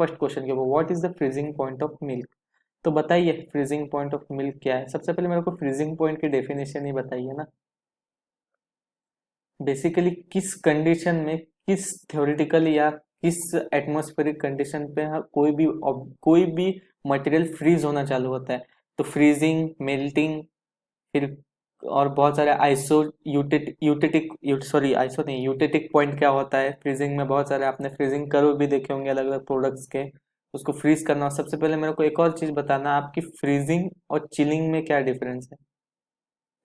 First question के ऊपर, what is the freezing point of milk. तो बताइए फ्रीजिंग पॉइंट ऑफ मिल्क क्या है। सबसे पहले मेरे को फ्रीजिंग पॉइंट की डेफिनेशन ही बताइए ना। बेसिकली किस कंडीशन में, किस थ्योरेटिकल या किस एटमॉस्फेरिक कंडीशन पे कोई भी मटेरियल फ्रीज होना चालू होता है। तो फ्रीजिंग, मेल्टिंग, फिर और बहुत सारे आइसो यूटिट यूटिटिक सॉरी आइसो नहीं, यूटिटिक पॉइंट क्या होता है फ्रीजिंग में। बहुत सारे आपने फ्रीजिंग कर्व भी देखे होंगे अलग अलग प्रोडक्ट्स के, उसको फ्रीज करना। सबसे पहले मेरे को एक और चीज बताना, आपकी फ्रीजिंग और चिलिंग में क्या डिफरेंस है।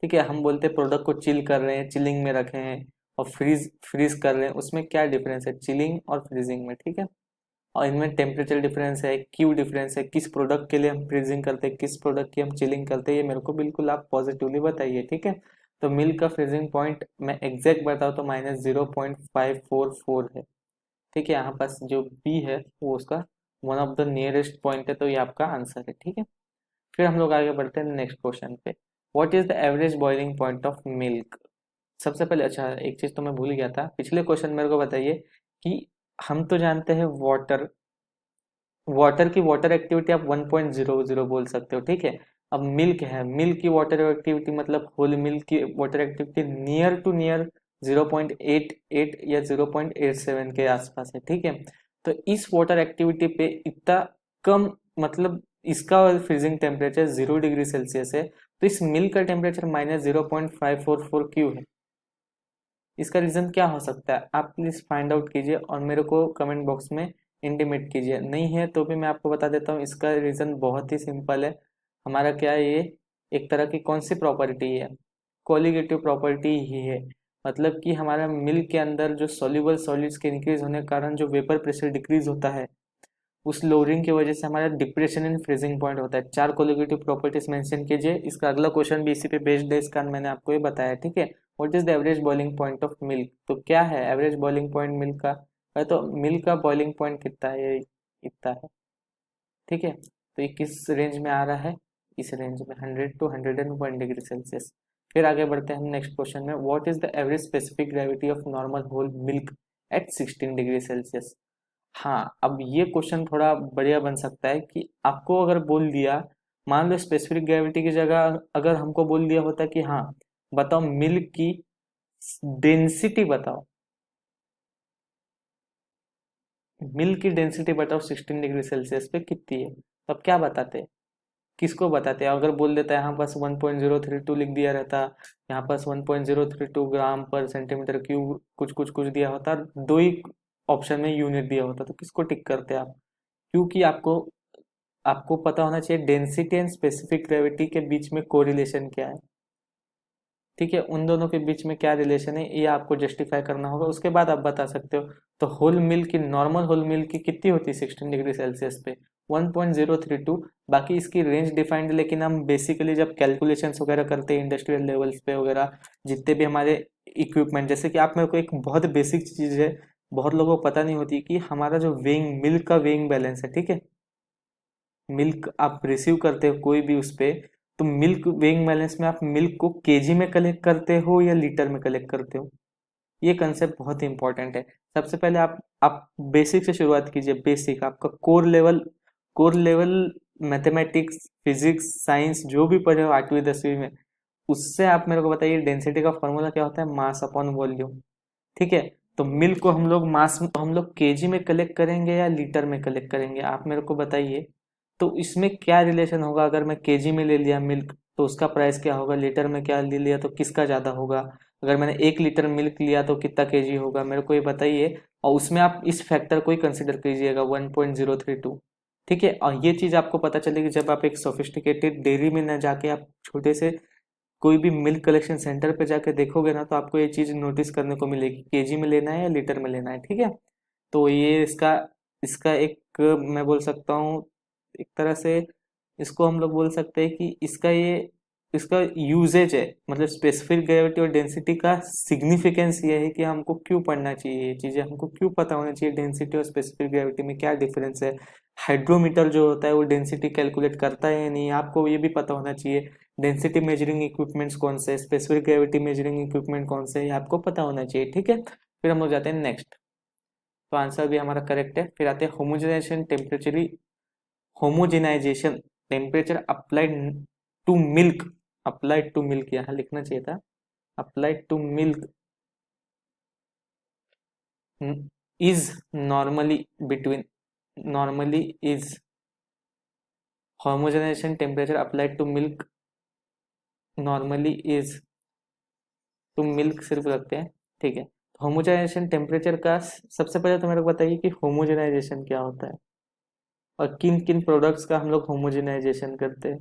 ठीक है, हम बोलते हैं प्रोडक्ट को चिल कर रहे हैं, चिलिंग में रखे हैं, और फ्रीज फ्रीज कर रहे हैं, उसमें क्या डिफरेंस है चिलिंग और फ्रीजिंग में। ठीक है, और इनमें टेम्परेचर डिफरेंस है, क्यू डिफरेंस है, किस प्रोडक्ट के लिए हम फ्रीजिंग करते हैं, किस प्रोडक्ट की हम चिलिंग करते हैं, ये मेरे को बिल्कुल आप पॉजिटिवली बताइए। ठीक है, तो मिल्क का फ्रीजिंग पॉइंट मैं एग्जैक्ट बताऊँ तो -0.544 है। ठीक है, यहाँ पास जो बी है वो उसका one of the nearest point है, तो ये आपका आंसर है। ठीक है, फिर हम लोग आगे बढ़ते हैं नेक्स्ट क्वेश्चन पे। What is the average boiling point of milk. सबसे पहले अच्छा एक चीज तो मैं भूल गया था, पिछले क्वेश्चन मेरे को बताइए कि हम तो जानते हैं वाटर, वाटर की वाटर एक्टिविटी आप 1.00 बोल सकते हो। ठीक है, अब मिल्क है, मिल्क की वाटर एक्टिविटी मतलब होल मिल्क की water activity near to near 0.88 या 0.87 के आसपास है। ठीक है, तो इस वाटर एक्टिविटी पे इतना कम, मतलब इसका फ्रीजिंग टेम्परेचर 0 डिग्री सेल्सियस है, तो इस मिल्क का टेम्परेचर -0.544 क्यों है। इसका रीजन क्या हो सकता है, आप प्लीज फाइंड आउट कीजिए और मेरे को कमेंट बॉक्स में इंटीमेट कीजिए। नहीं है तो भी मैं आपको बता देता हूँ, इसका रीजन बहुत ही सिंपल है। हमारा क्या है, ये एक तरह की कौन सी प्रॉपर्टी है, कोलिगेटिव प्रॉपर्टी ही है। मतलब कि हमारा मिल्क के अंदर जो सॉल्युबल सॉलिड्स के इंक्रीज होने के कारण जो वेपर प्रेशर डिक्रीज होता है, उस लोअरिंग की वजह से हमारा डिप्रेशन इन फ्रीजिंग पॉइंट होता है। 4 कोलिगेटिव प्रॉपर्टीज मेंशन कीजिए, इसका अगला क्वेश्चन भी इसी पे बेस्ड है, इसका मैंने आपको ये बताया। ठीक है, what is the average boiling point of milk. तो क्या है एवरेज बॉइलिंग पॉइंट मिल्क का, तो मिल्क का बॉइलिंग पॉइंट कितना है, ये इतना है। ठीक है, तो ये किस रेंज में आ रहा है, इस रेंज में 100 टू 101 डिग्री सेल्सियस। फिर आगे बढ़ते हैं हम नेक्स्ट क्वेश्चन में, what is the average specific gravity of normal whole milk at 16 degree Celsius. हाँ, अब ये क्वेश्चन थोड़ा बढ़िया बन सकता है कि आपको अगर बोल दिया, मान लो स्पेसिफिक ग्रेविटी की जगह अगर हमको बोल दिया होता कि हाँ बताओ मिल्क की डेंसिटी बताओ, मिल्क की डेंसिटी बताओ 16 डिग्री सेल्सियस पे कितनी है, तब क्या बताते, किसको बताते। अगर बोल देता है यहाँ पास 1.032 लिख दिया रहता, यहाँ पास 1.032 ग्राम पर सेंटीमीटर क्यूब कुछ कुछ कुछ दिया होता, दो ही ऑप्शन में यूनिट दिया होता, तो किसको टिक करते आप। क्योंकि आपको आपको पता होना चाहिए डेंसिटी एंड स्पेसिफिक ग्रेविटी के बीच में कोरिलेशन क्या है। ठीक है, उन दोनों के बीच में क्या रिलेशन है ये आपको जस्टिफाई करना होगा, उसके बाद आप बता सकते हो। तो होल मिल्क की, नॉर्मल होल मिल्क की कितनी होती है 16 डिग्री सेल्सियस पे, 1.032। बाकी इसकी रेंज डिफाइंड, लेकिन हम बेसिकली जब कैलकुलेशंस वगैरह करते हैं इंडस्ट्रियल लेवल्स पे वगैरह, जितने भी हमारे इक्विपमेंट, जैसे कि आप मेरे को एक बहुत बेसिक चीज़ है, बहुत लोगों को पता नहीं होती कि हमारा जो वेइंग, मिल्क का वेइंग बैलेंस है। ठीक है, मिल्क आप रिसीव करते हो कोई भी उस पे, तो मिल्क वेइंग बैलेंस में आप मिल्क को केजी में कलेक्ट करते हो या लीटर में कलेक्ट करते हो, ये कंसेप्ट बहुत ही इंपॉर्टेंट है। सबसे पहले आप बेसिक से शुरुआत कीजिए, बेसिक आपका core level mathematics, physics, science जो भी पढ़े हो 8वीं 10वीं में, उससे आप मेरे को बताइए डेंसिटी का फॉर्मूला क्या होता है, मास अपॉन वॉल्यूम। ठीक है, तो मिल्क को हम लोग केजी में कलेक्ट करेंगे या लीटर में कलेक्ट करेंगे, आप मेरे को बताइए। तो इसमें क्या रिलेशन होगा, अगर मैं केजी में ले लिया मिल्क तो उसका प्राइस क्या होगा, लीटर में क्या ले लिया तो किसका ज़्यादा होगा, अगर मैंने 1 लीटर मिल्क लिया तो कितना केजी होगा, मेरे को ये बताइए। और उसमें आप इस फैक्टर को ही कंसिडर कीजिएगा 1.032। ठीक है, और ये चीज़ आपको पता चलेगी जब आप एक सोफिस्टिकेटेड डेयरी में न जाके आप छोटे से कोई भी मिल्क कलेक्शन सेंटर पे जाके देखोगे ना, तो आपको ये चीज़ नोटिस करने को मिलेगी केजी में लेना है या लीटर में लेना है। ठीक है, तो ये इसका इसका एक मैं बोल सकता हूँ, एक तरह से इसको हम लोग बोल सकते हैं कि इसका यूजेज है, मतलब स्पेसिफिक ग्रेविटी और डेंसिटी का सिग्निफिकेंस ये है कि हमको क्यों पढ़ना चाहिए, ये चीज़ें हमको क्यों पता होना चाहिए, डेंसिटी और स्पेसिफिक ग्रेविटी में क्या डिफरेंस है। हाइड्रोमीटर जो होता है वो डेंसिटी कैलकुलेट करता है या नहीं, आपको ये भी पता होना चाहिए। डेंसिटी मेजरिंग इक्विपमेंट्स कौन से, स्पेसिफिक ग्रेविटी मेजरिंग इक्विपमेंट कौन से, ये आपको पता होना चाहिए। ठीक है, फिर हम लोग जाते हैं नेक्स्ट। तो आंसर भी हमारा करेक्ट है। फिर आते हैं homogenization temperature applied to milk, यहाँ लिखना चाहिए था applied to milk is normally is homogenization temperature applied to milk normally is, तो मिल्क सिर्फ रखते हैं, ठीक है। होमोजेनाइजेशन टेम्परेचर का सबसे पहले तो मेरे को बताइए कि होमोजेनाइजेशन क्या होता है और किन किन प्रोडक्ट्स का हम लोग होमोजेनाइजेशन करते हैं।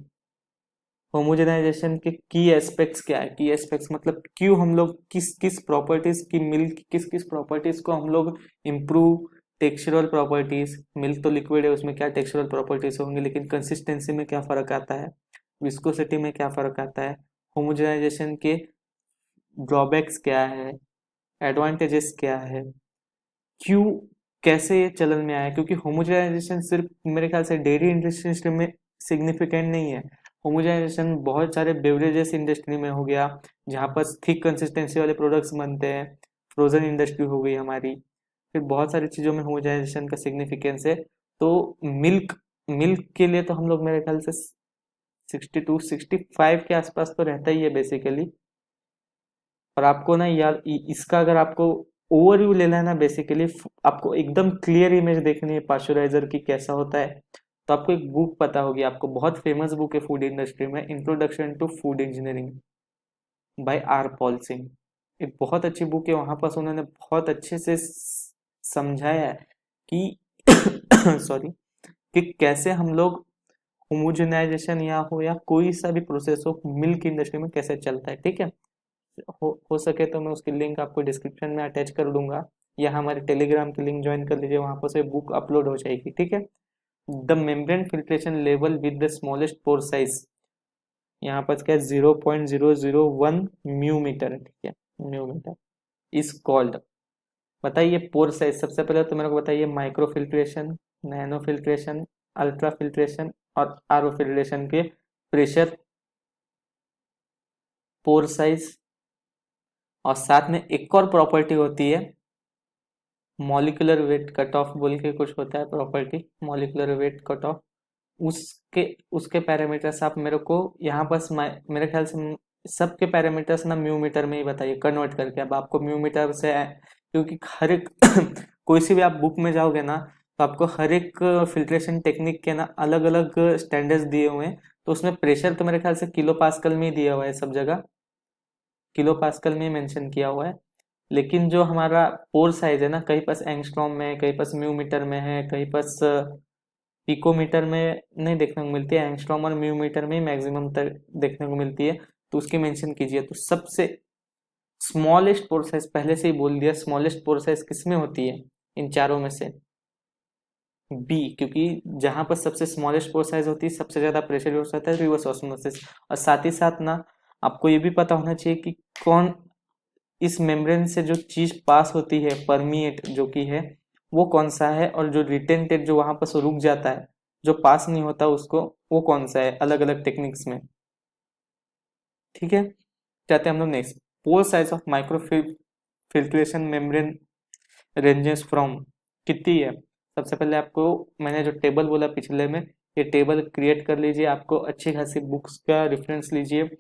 होमोजेनाइजेशन के की एस्पेक्ट्स क्या है, की एस्पेक्ट्स मतलब क्यों हम लोग किस किस प्रॉपर्टीज की मिल्क किस किस प्रॉपर्टीज को हम लोग इम्प्रूव, टेक्सचरल प्रॉपर्टीज, मिल्क तो लिक्विड है उसमें क्या टेक्सचरल प्रॉपर्टीज होंगे, लेकिन कंसिस्टेंसी में क्या फर्क आता है, विस्कोसिटी में क्या फर्क आता है, होमोजेनाइजेशन के ड्रॉबैक्स क्या है, एडवांटेजेस क्या है, क्यों कैसे ये चलन में आया, क्योंकि होमोजेनाइजेशन सिर्फ मेरे ख्याल से डेयरी इंडस्ट्री में सिग्निफिकेंट नहीं है। होमोजेनाइजेशन बहुत सारे बेवरेजेस इंडस्ट्री में हो गया जहाँ पर थिक कंसिस्टेंसी वाले प्रोडक्ट्स बनते हैं, फ्रोजन इंडस्ट्री हो गई हमारी, फिर बहुत सारी चीज़ों में होमोजेनाइजेशन का सिग्निफिकेंस है। तो मिल्क मिल्क के लिए तो हम लोग मेरे ख्याल से 62-65 के आसपास तो रहता ही है बेसिकली। और आपको ना यार इसका अगर आपको ओवरव्यू लेना है ना, बेसिकली आपको एकदम क्लियर इमेज देखनी है पाश्चराइजर की कैसा होता है, तो आपको एक बुक पता होगी, आपको बहुत फेमस बुक है फूड इंडस्ट्री में, introduction to food engineering by R Paul Singh. एक बहुत अच्छी बुक है, वहां पर उन्होंने बहुत अच्छे से समझाया है कि सॉरी, कि कैसे हम लोग होमोजेनाइजेशन या हो या कोई सा भी प्रोसेस हो मिल्क इंडस्ट्री में कैसे चलता है, ठीक है। हो सके तो मैं उसकी लिंक आपको डिस्क्रिप्शन में अटैच कर दूंगा, या हमारे टेलीग्राम की लिंक ज्वाइन कर लीजिए, वहां पर से बुक अपलोड हो जाएगी, ठीक है। The membrane filtration level with the smallest pore size, यहाँ पर क्या 0.001 म्यू मीटर, ठीक है, म्यू मीटर इज कॉल्ड। बताइए पोर साइज, सबसे पहले तो मेरे को बताइए micro filtration, nano filtration, ultra filtration और आरओ फिल्ट्रेशन के प्रेशर, पोर साइज, और साथ में एक और प्रॉपर्टी होती है मॉलिक्यूलर वेट कट ऑफ बोल के कुछ होता है property, molecular weight cut off, उसके उसके पैरामीटर्स आप मेरे को यहाँ बस मेरे ख्याल से सबके पैरामीटर्स ना म्यू मीटर में ही बताइए कन्वर्ट करके। अब आपको म्यू मीटर से क्योंकि हर एक कोई सी भी आप बुक में जाओगे ना, तो आपको हर एक फिल्ट्रेशन टेक्निक के ना अलग अलग स्टैंडर्ड्स दिए हुए हैं, तो उसमें प्रेशर तो मेरे ख्याल से किलो पास्कल में ही दिया हुआ है, सब जगह किलो पास्कल में ही मेंशन किया हुआ है। लेकिन जो हमारा पोर साइज है ना, कहीं पास एंगस्ट्रॉम में है, कहीं पास म्यू मीटर में है, कहीं पास पिकोमीटर में नहीं देखने को मिलती है, एंगस्ट्रॉम और म्यू मीटर में ही मैक्सिमम तक देखने को मिलती है, तो उसकी मेंशन कीजिए। तो सबसे स्मॉलेस्ट पोर साइज पहले से ही बोल दिया, स्मॉलेस्ट पोर साइज किसमें होती है इन चारों में से, बी, क्योंकि जहां पर सबसे स्मॉलेस्ट पोर साइज होती है सबसे ज्यादा प्रेशर यूज होता है रिवर्स ऑस्मोसिस। और साथ ही साथ ना आपको ये भी पता होना चाहिए कि कौन इस मेम्ब्रेन से जो चीज पास होती है परमिएट जो कि है वो कौन सा है, और जो रिटेंटेड जो वहां पर रुक जाता है जो पास नहीं होता उसको, वो कौन सा है, अलग अलग टेक्निक्स में, ठीक है। चाहते हैं हम लोग next, pore size of micro filtration membrane ranges from, कितनी है। सबसे पहले आपको मैंने जो टेबल बोला पिछले में, ये टेबल क्रिएट कर लीजिए, आपको अच्छी खासी बुक्स का रेफरेंस लीजिए।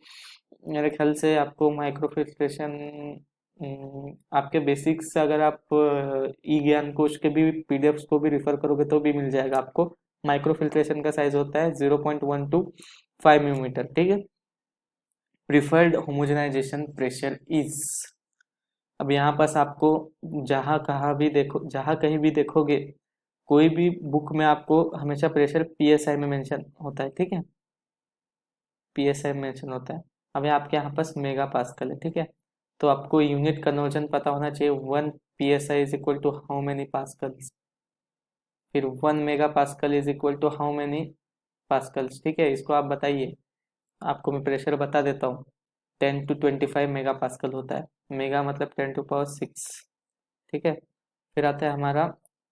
मेरे ख्याल से आपको माइक्रो फिल्ट्रेशन आपके बेसिक्स अगर आप ई ज्ञान कोश के भी पीडीएफ्स को भी रिफर करोगे तो भी मिल जाएगा आपको। माइक्रो फिल्ट्रेशन का साइज होता है 0.125 म्यूमीटर, ठीक है। प्रिफर्ड होमोजेनाइजेशन प्रेशर इज, अब यहाँ पास आपको जहाँ कहीं भी देखोगे कोई भी बुक में आपको हमेशा प्रेशर पीएसआई में मेंशन होता है, ठीक है, पीएसआई में मेंशन होता है। अब आपके यहाँ पास मेगा पास्कल है, ठीक है, तो आपको यूनिट कन्वर्जन पता होना चाहिए, 1 psi is equal to how many pascals, फिर 1 mega pascal is equal to how many pascals, ठीक है। इसको आप बताइए, आपको मैं प्रेशर बता देता हूँ, 10 to 25 मेगा पास्कल होता है, मेगा मतलब 10⁶, ठीक है। फिर आता है हमारा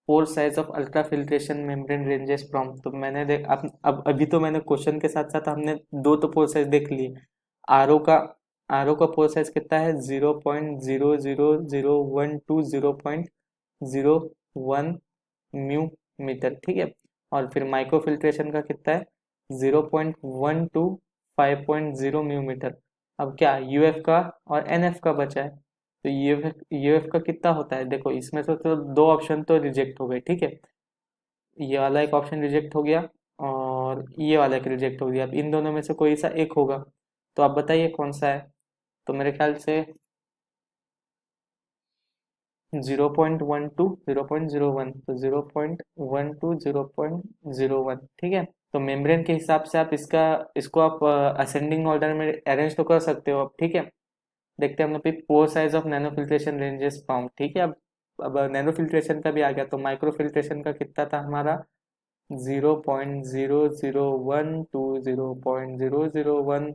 pore size of ultra filtration membrane ranges from, तो मैंने देख अब अभी तो मैंने क्वेश्चन के साथ साथ हमने दो तो पोर साइज देख लिए। आरओ का आरओ का पोर साइज कितना है, 0.00012 0.0 म्यू मीटर, ठीक है। और फिर माइक्रो फिल्ट्रेशन का कितना है, 0.1 टू 5.0 म्यू मीटर। अब क्या यूएफ का और एनएफ का बचा है, तो यूएफ का कितना होता है, देखो इसमें से तो दो ऑप्शन तो रिजेक्ट हो गए, ठीक है। ये वाला एक ऑप्शन रिजेक्ट हो गया और ये वाला एक रिजेक्ट हो गया। अब इन दोनों में से कोई सा एक होगा, तो आप बताइए कौन सा है। तो मेरे ख्याल से 0.1 टू 0.01, तो 0.1 टू 0.01, ठीक है। तो मेम्ब्रेन के हिसाब से आप इसको आप असेंडिंग ऑर्डर में अरेंज तो कर सकते हो अब, ठीक है। देखते हैं हम लोग pore size of nano filtration ranges found, ठीक है। अब नैनो फिल्ट्रेशन का भी आ गया, तो माइक्रो फिल्ट्रेशन का कितना था हमारा, 0.001 टू 0.001।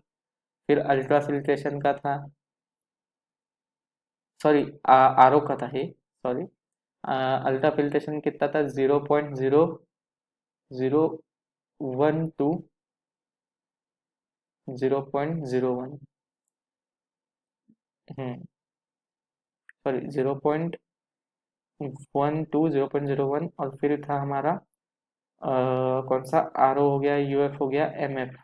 फिर अल्ट्रा फिल्ट्रेशन का था, सॉरी आरओ का था ये, सॉरी। अल्ट्रा फिल्ट्रेशन कितना था, 0.001 टू 0.01। Sorry 0.1 to 0.01। और फिर था हमारा कौन सा, आर ओ हो गया, यूएफ हो गया, एमएफ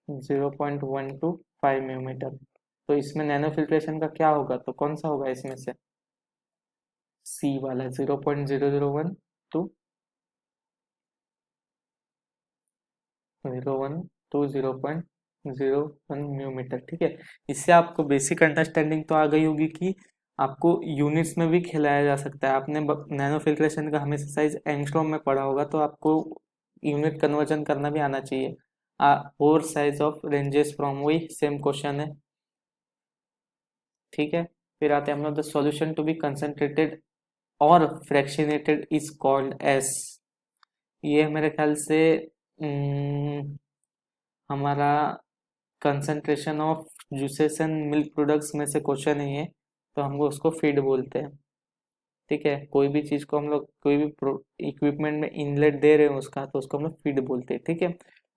0.1 टू 5 म्यू मीटर। तो इसमें नैनो फिल्ट्रेशन का क्या होगा, तो कौन सा होगा इसमें से, सी वाला 0.001 टू 0.01 म्यू मीटर, ठीक है। इससे आपको बेसिक अंडरस्टैंडिंग तो आ गई होगी कि आपको यूनिट्स में भी खिलाया जा सकता है। आपने नैनो फिल्ट्रेशन का हमेशा साइज एंगस्ट्रॉम में पढ़ा होगा, तो आपको यूनिट कन्वर्जन करना भी आना चाहिए। For size of ranges from, वही सेम क्वेश्चन है, ठीक है। फिर आते हैं हम लोग, the solution to be concentrated और फ्रैक्शनेटेड इज कॉल्ड एस। ये मेरे ख्याल से हमारा concentration of juices and milk products में से क्वेश्चन है ये, तो हम लोग उसको फीड बोलते हैं, ठीक है। कोई भी चीज़ को हम लोग, कोई भी इक्विपमेंट में इनलेट दे रहे हैं उसका, तो उसको हम लोग फीड बोलते हैं, ठीक है।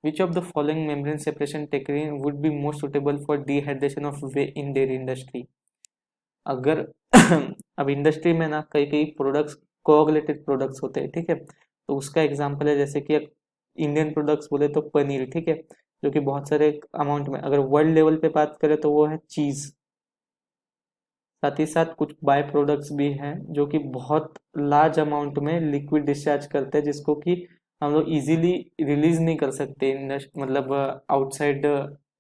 विच of the following membrane separation technique would be most suitable for dehydration of way in dairy industry. अगर अब इंडस्ट्री में ना कई कई प्रोडक्ट्स कोआगुलेटेड प्रोडक्ट्स होते हैं, ठीक है। तो उसका एग्जांपल है, जैसे कि इंडियन प्रोडक्ट्स बोले तो पनीर, ठीक है, जो कि बहुत सारे अमाउंट में, अगर वर्ल्ड लेवल पे बात करें तो वो है चीज़। साथ ही साथ कुछ बाय प्रोडक्ट्स भी हैं जो कि बहुत लार्ज अमाउंट में लिक्विड डिस्चार्ज करते हैं, जिसको कि हम लोग इजीली रिलीज नहीं कर सकते, मतलब आउटसाइड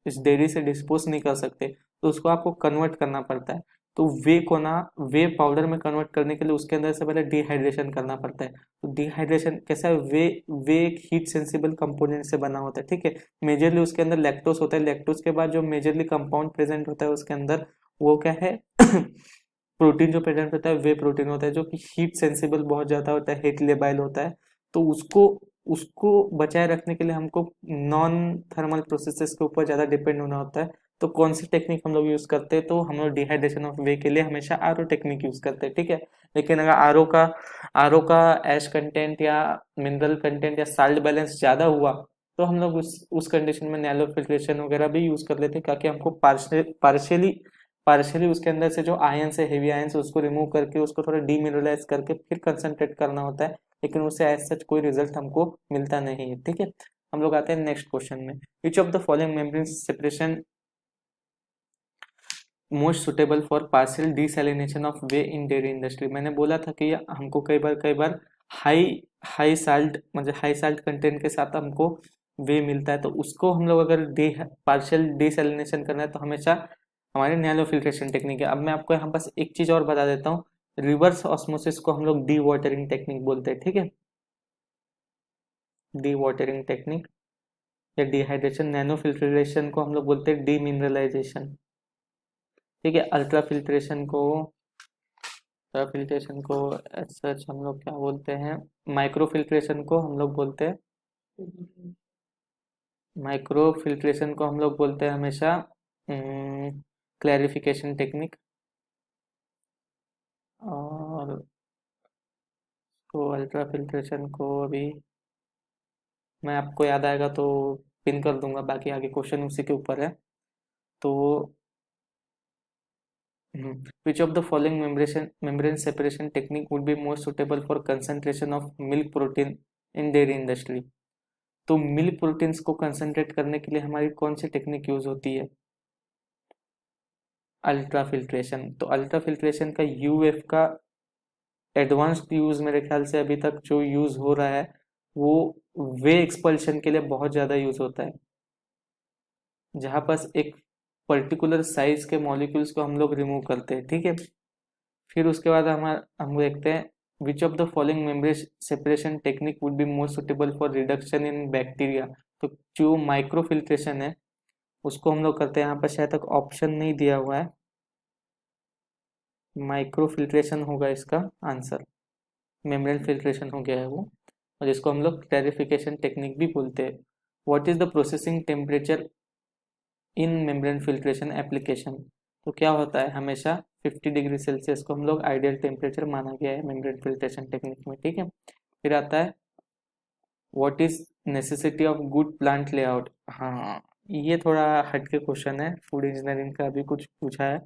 इस डेयरी से डिस्पोज नहीं कर सकते, तो उसको आपको कन्वर्ट करना पड़ता है। तो वे को ना, वे पाउडर में कन्वर्ट करने के लिए उसके अंदर से पहले डिहाइड्रेशन करना पड़ता है। तो डिहाइड्रेशन कैसा है, वे एक हीट सेंसिबल कंपोनेंट से बना होता है, ठीक है। मेजरली उसके अंदर लैक्टोस होता है, लैक्टोस के बाद जो मेजरली कंपाउंड प्रेजेंट होता है उसके अंदर, वो क्या है प्रोटीन जो प्रेजेंट होता है वे प्रोटीन होता है, जो कि हीट सेंसिबल बहुत ज़्यादा होता है, हीट लेबाइल होता है। तो उसको उसको बचाए रखने के लिए हमको नॉन थर्मल प्रोसेसेस के ऊपर ज़्यादा डिपेंड होना होता है। तो कौन सी टेक्निक हम लोग यूज़ करते हैं, तो हम लोग डिहाइड्रेशन ऑफ वे के लिए हमेशा आरओ टेक्निक यूज़ करते हैं, ठीक है। लेकिन अगर आरओ का एश कंटेंट या मिनरल कंटेंट या साल्ट बैलेंस ज़्यादा हुआ, तो हम लोग उस कंडीशन में नैलो फिल्ट्रेशन वगैरह भी यूज़ कर लेते हैं, ताकि हमको पार्शियली उसके अंदर से जो आयन है, हेवी आयन है, उसको रिमूव करके उसको थोड़ा डीमिनरलाइज करके फिर कंसंट्रेट करना होता है। लेकिन उससे एज सच कोई रिजल्ट हमको मिलता नहीं है, ठीक है। हम लोग आते हैं नेक्स्ट क्वेश्चन में, विच of the following membrane separation most suitable for partial desalination of way in dairy industry. मैंने बोला था कि हमको कई बार हाई हाई साल्ट, मतलब हाई साल्ट कंटेंट के साथ हमको वे मिलता है, तो उसको हम लोग अगर पार्शियल डिसैलिनेशन करना है तो हमेशा हमारे नैनो फिल्ट्रेशन टेक्निक है। अब मैं आपको यहाँ बस एक चीज़ और बता देता हूँ, रिवर्स ऑस्मोसिस को हम लोग डी वाटरिंग टेक्निक बोलते हैं, ठीक है। डी वाटरिंग टेक्निक या डिहाइड्रेशन, नैनो फिल्ट्रेशन को हम लोग बोलते हैं डी मिनरलाइजेशन, ठीक है। सच हम लोग क्या बोलते हैं, माइक्रो फिल्ट्रेशन को हम लोग बोलते हैं, माइक्रो फिल्ट्रेशन को हम लोग बोलते हैं हमेशा क्लैरिफिकेशन टेक्निक। और तो अल्ट्रा फिल्ट्रेशन को अभी मैं आपको याद आएगा तो पिन कर दूंगा, बाकी आगे क्वेश्चन उसी के ऊपर है। तो Which of the following membrane separation technique would be more suitable for concentration of milk protein in dairy industry? तो मिल्क प्रोटीन्स को कंसंट्रेट करने के लिए हमारी कौन सी टेक्निक यूज होती है? Ultra filtration. तो अल्ट्रा फिल्ट्रेशन का यूएफ का एडवांस्ड यूज मेरे ख्याल से अभी तक जो यूज हो रहा है वो वे एक्सपल्शन के लिए बहुत ज्यादा यूज होता है, जहां पास एक पर्टिकुलर साइज के मॉलिक्यूल्स को हम लोग रिमूव करते हैं। ठीक है, फिर उसके बाद हम देखते हैं विच of the following membrane separation technique would be more suitable for reduction in bacteria. तो जो माइक्रो फिल्ट्रेशन है उसको हम लोग करते हैं, यहाँ पर शायद तक ऑप्शन नहीं दिया हुआ है, माइक्रो फिल्ट्रेशन होगा इसका आंसर, मेम्ब्रेन फिल्ट्रेशन हो गया है वो, और जिसको हम लोग क्लैरिफिकेशन टेक्निक भी बोलते हैं। What is the processing temperature in membrane filtration application? तो क्या होता है, हमेशा 50 डिग्री सेल्सियस को हम लोग आइडियल टेम्परेचर माना गया है मेम्ब्रेन फिल्ट्रेशन टेक्निक में। ठीक है, फिर आता है what is necessity of good plant layout. हाँ, ये थोड़ा हटके क्वेश्चन है, फूड इंजीनियरिंग का भी कुछ पूछा है।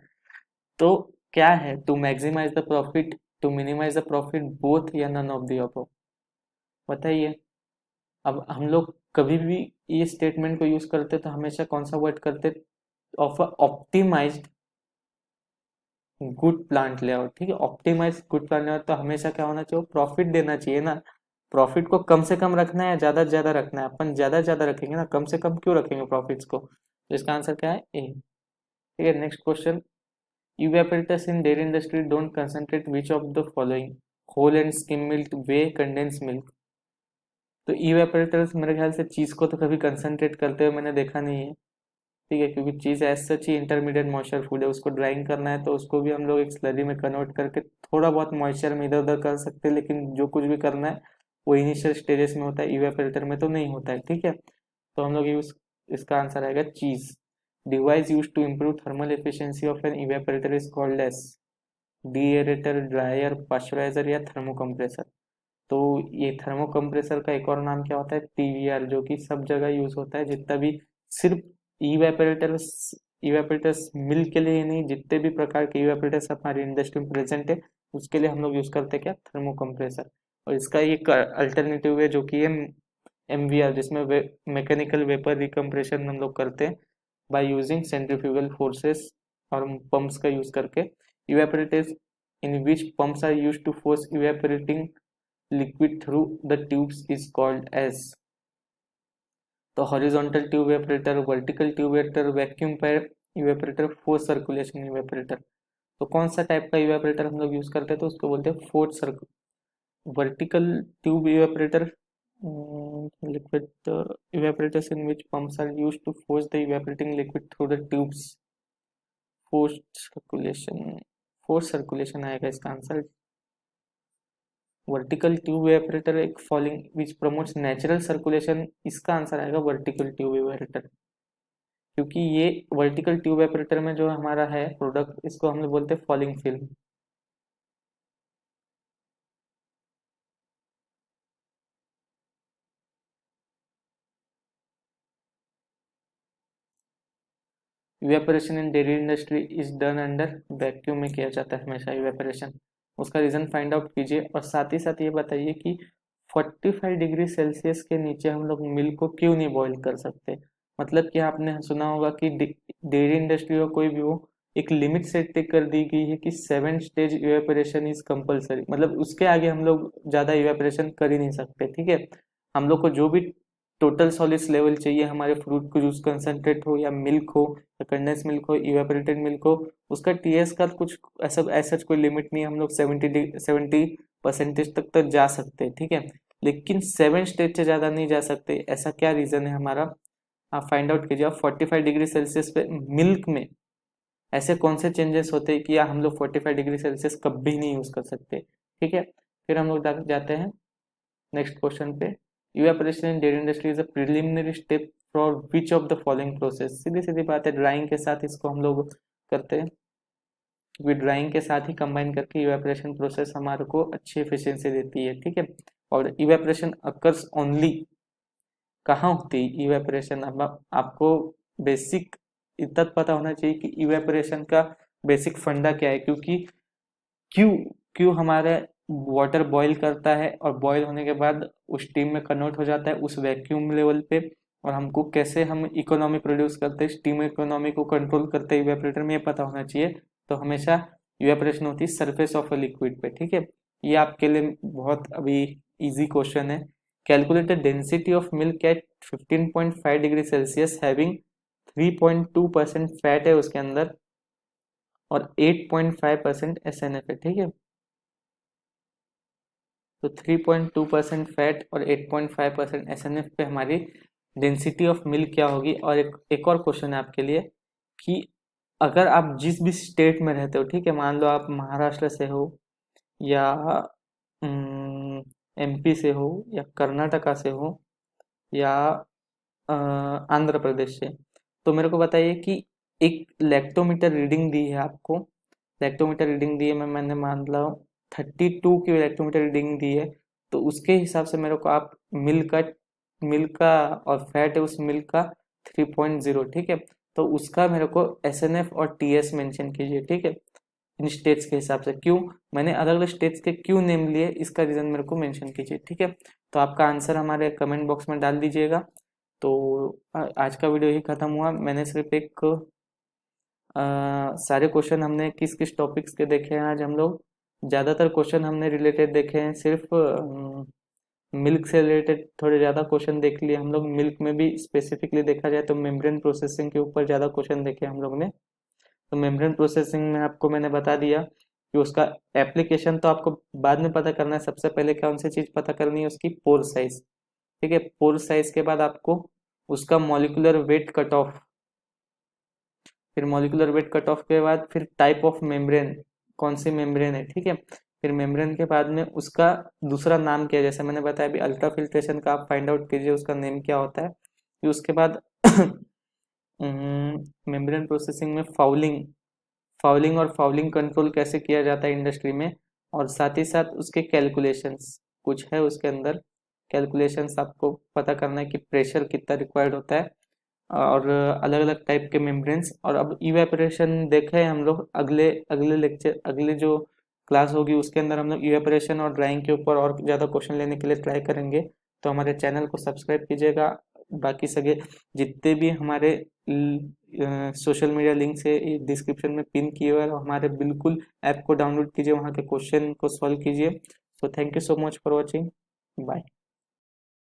तो क्या है, to maximize the profit, to minimize the profit, both या नन ऑफ द अबव? बताइए। अब हम लोग कभी भी ये स्टेटमेंट को यूज करते तो हमेशा कौन सा वर्ड करते, of optimized good plant layout. ठीक है, ऑप्टिमाइज गुड प्लांट लेआउट, तो हमेशा क्या होना चाहिए, प्रॉफिट देना चाहिए ना। प्रॉफिट को कम से कम रखना है, ज्यादा से ज्यादा रखना है, अपन ज्यादा से ज्यादा रखेंगे ना, कम से कम क्यों रखेंगे प्रॉफिट्स को? तो इसका आंसर क्या है, ए। ठीक है, next question, evaporators in dairy industry don't concentrate which of the following: whole and skim milk, whey, condensed milk? तो evaporators मेरे ख्याल से चीज को तो कभी कंसंट्रेट करते हुए मैंने देखा नहीं है। ठीक है, क्योंकि चीज एज सच ही इंटरमीडिएट मॉइस्चर फूड है, उसको ड्राइंग करना है तो उसको भी हम लोग एक स्लरी में कन्वर्ट करके थोड़ा बहुत मॉइस्चर में इधर उधर कर सकते हैं, लेकिन जो कुछ भी करना है वो इनिशियल स्टेजेस में होता है, इवेपोरेटर में तो नहीं होता है। ठीक है, तो हम लोग यूज, इसका आंसर आएगा cheese. Device use to improve thermal efficiency of an evaporator is called as deaerator, dryer, pasteurizer या थर्मोकम्प्रेसर। तो ये थर्मोकम्प्रेसर का एक और नाम क्या होता है, टीवीआर, जो कि सब जगह यूज होता है, जितना भी सिर्फ इवेपोरेटर्स, इवेपोरेटर्स मिल्क के लिए ही नहीं, जितने भी प्रकार के इवेपोरेटर्स हमारी इंडस्ट्री में प्रेजेंट है उसके लिए हम लोग यूज करते हैं क्या, थर्मोकम्प्रेसर। और इसका एक अल्टरनेटिव है जो कि है एमवीआर, जिसमें मैकेनिकल वेपर रिकम्प्रेशन हम लोग करते हैं बाय यूजिंग सेंट्रीफ्यूगल फोर्सेस और पंप्स का यूज करके। Evaporators in which pumps are used to force evaporating liquid through the tubes is called as। तो horizontal tube evaporator, vertical tube evaporator, vacuum pipe evaporator, force circulation evaporator. तो कौन सा type का evaporator हम लोग use करते हैं, तो उसको बोलते हैं फोर्स सर्कु, vertical tube evaporator, liquid evaporators in which pumps are used to force the evaporating liquid through the tubes, force circulation, force circulation आएगा इसका आंसर। वर्टिकल ट्यूब इवेपोरेटर एक फॉलिंग विच प्रमोट्स नेचुरल सर्कुलेशन, इसका answer आएगा vertical tube evaporator, क्योंकि ये vertical tube evaporator में जो हमारा है प्रोडक्ट, इसको हम लोग बोलते हैं falling film. Evaporation in dairy industry is done under, vacuum में किया जाता है हमेशा इवेपोरेशन, उसका रीजन फाइंड आउट कीजिए। और साथ ही साथ ये बताइए कि 45 डिग्री सेल्सियस के नीचे हम लोग मिल्क को क्यों नहीं बॉईल कर सकते? मतलब कि आपने सुना होगा कि डेयरी इंडस्ट्री हो कोई भी हो, एक लिमिट सेट कर दी गई है कि 7 स्टेज इवेपोरेशन इज कंपलसरी, मतलब उसके आगे हम लोग ज्यादा इवेपोरेशन कर ही नहीं सकते। ठीक है, हम लोग को जो भी टोटल सॉलिड्स लेवल चाहिए हमारे फ्रूट को, जूस कंसनट्रेट हो या मिल्क हो या कंडेंस मिल्क हो, इवेपोरेटेड मिल्क हो, उसका टीएस का कुछ ऐसा कोई लिमिट नहीं है, हम लोग 70% तक तो जा सकते हैं। ठीक है, लेकिन 7 स्टेज से ज्यादा नहीं जा सकते। ऐसा क्या रीजन है हमारा, आप फाइंड आउट कीजिए। 45 डिग्री सेल्सियस पे मिल्क में ऐसे कौन से चेंजेस होते हैं कि हम लोग 45 डिग्री सेल्सियस कभी नहीं यूज कर सकते। ठीक है, फिर हम लोग जाते हैं नेक्स्ट क्वेश्चन पे। Evaporation in dairy industry is a preliminary step for which of the following process? सीधी सीधी बात है, ड्राइंग के साथ इसको हम लोग करते हैं, क्योंकि ड्राइंग के साथ ही कंबाइन करके इवेपोरेशन प्रोसेस हमारे को अच्छी एफिशिएंसी देती है। ठीक है, और इवेपोरेशन अकर्स ओनली कहाँ होती है इवेपोरेशन? अब आपको बेसिक इतना पता होना चाहिए कि इवेपोरेशन का बेसिक फंडा क्या है, क्योंकि क्यों क्यों हमारे वाटर बॉईल करता है और बॉईल होने के बाद उस स्टीम में कन्वर्ट हो जाता है उस वैक्यूम लेवल पे, और हमको कैसे हम इकोनॉमी प्रोड्यूस करते हैं, स्टीम इकोनॉमी को कंट्रोल करते हैं इवेपोरेटर में, ये पता होना चाहिए। तो हमेशा इवेपोरेशन होती है सरफेस ऑफ अ लिक्विड पे, ठीक है। ये आपके लिए बहुत अभी इजी क्वेश्चन है। Calculate the density of milk eight 15.5 degree Celsius having 3.2% fat है उसके अंदर और 8.5% SNF है, ठीक है। तो 3.2% फैट और 8.5% SNF पे हमारी डेंसिटी ऑफ मिल्क क्या होगी। और एक और क्वेश्चन है आपके लिए कि अगर आप जिस भी स्टेट में रहते हो, ठीक है, मान लो आप महाराष्ट्र से हो या MP से हो या कर्नाटका से हो या आंध्र प्रदेश से, तो मेरे को बताइए कि एक लैक्टोमीटर रीडिंग दी है आपको, लैक्टोमीटर रीडिंग दी है, मैंने मान लो 32 की लैक्टोमीटर रीडिंग दी है, तो उसके हिसाब से मेरे को आप मिल्क का और फैट है उस मिल्क का 3.0, ठीक है। तो उसका मेरे को SNF और TS मेंशन कीजिए, ठीक है, इन स्टेट्स के हिसाब से। क्यों मैंने अलग अलग स्टेट्स के क्यों नेम लिए, इसका रीजन मेरे को मेंशन कीजिए, ठीक है। तो आपका आंसर हमारे कमेंट बॉक्स में डाल दीजिएगा। तो आज का वीडियो ही खत्म हुआ। मैंने सिर्फ एक सारे क्वेश्चन हमने किस किस टॉपिक्स के देखे हैं आज हम लोग, ज़्यादातर क्वेश्चन हमने रिलेटेड देखे हैं, सिर्फ मिल्क से रिलेटेड थोड़े ज़्यादा क्वेश्चन देख लिए हम लोग। मिल्क में भी स्पेसिफिकली देखा जाए तो मेम्ब्रेन प्रोसेसिंग के ऊपर ज़्यादा क्वेश्चन देखे हम लोग ने। तो मेम्ब्रेन प्रोसेसिंग में आपको मैंने बता दिया कि उसका एप्लीकेशन तो आपको बाद में पता करना है, सबसे पहले कौन सी चीज़ पता करनी है, उसकी पोर साइज, ठीक है। पोर साइज के बाद आपको उसका मॉलिक्यूलर वेट कट ऑफ, फिर मॉलिक्यूलर वेट कट ऑफ के बाद फिर टाइप ऑफ मेम्ब्रेन, कौन सी मेम्ब्रेन है, ठीक है। फिर मेम्ब्रेन के बाद में उसका दूसरा नाम क्या है, जैसे मैंने बताया अभी अल्ट्रा फिल्ट्रेशन का आप फाइंड आउट कीजिए उसका नेम क्या होता है। फिर उसके बाद मेम्ब्रेन प्रोसेसिंग में फाउलिंग और फाउलिंग कंट्रोल कैसे किया जाता है इंडस्ट्री में, और साथ ही साथ उसके कैलकुलेशंस कुछ है उसके अंदर, कैलकुलेशंस आपको पता करना है कि प्रेशर कितना रिक्वायर्ड होता है, और अलग अलग टाइप के मेम्ब्रेन्स। और अब इवेपोरेशन देखे हैं हम लोग, अगले अगले लेक्चर, अगले जो क्लास होगी उसके अंदर हम लोग इवेपोरेशन और ड्राइंग के ऊपर और ज़्यादा क्वेश्चन लेने के लिए ट्राई करेंगे। तो हमारे चैनल को सब्सक्राइब कीजिएगा। बाकी सगे जितने भी हमारे सोशल मीडिया लिंक से डिस्क्रिप्शन में पिन किए हुए हैं, हमारे बिल्कुल ऐप को डाउनलोड कीजिए, वहाँ के क्वेश्चन को सॉल्व कीजिए। So thank you so much for watching, bye.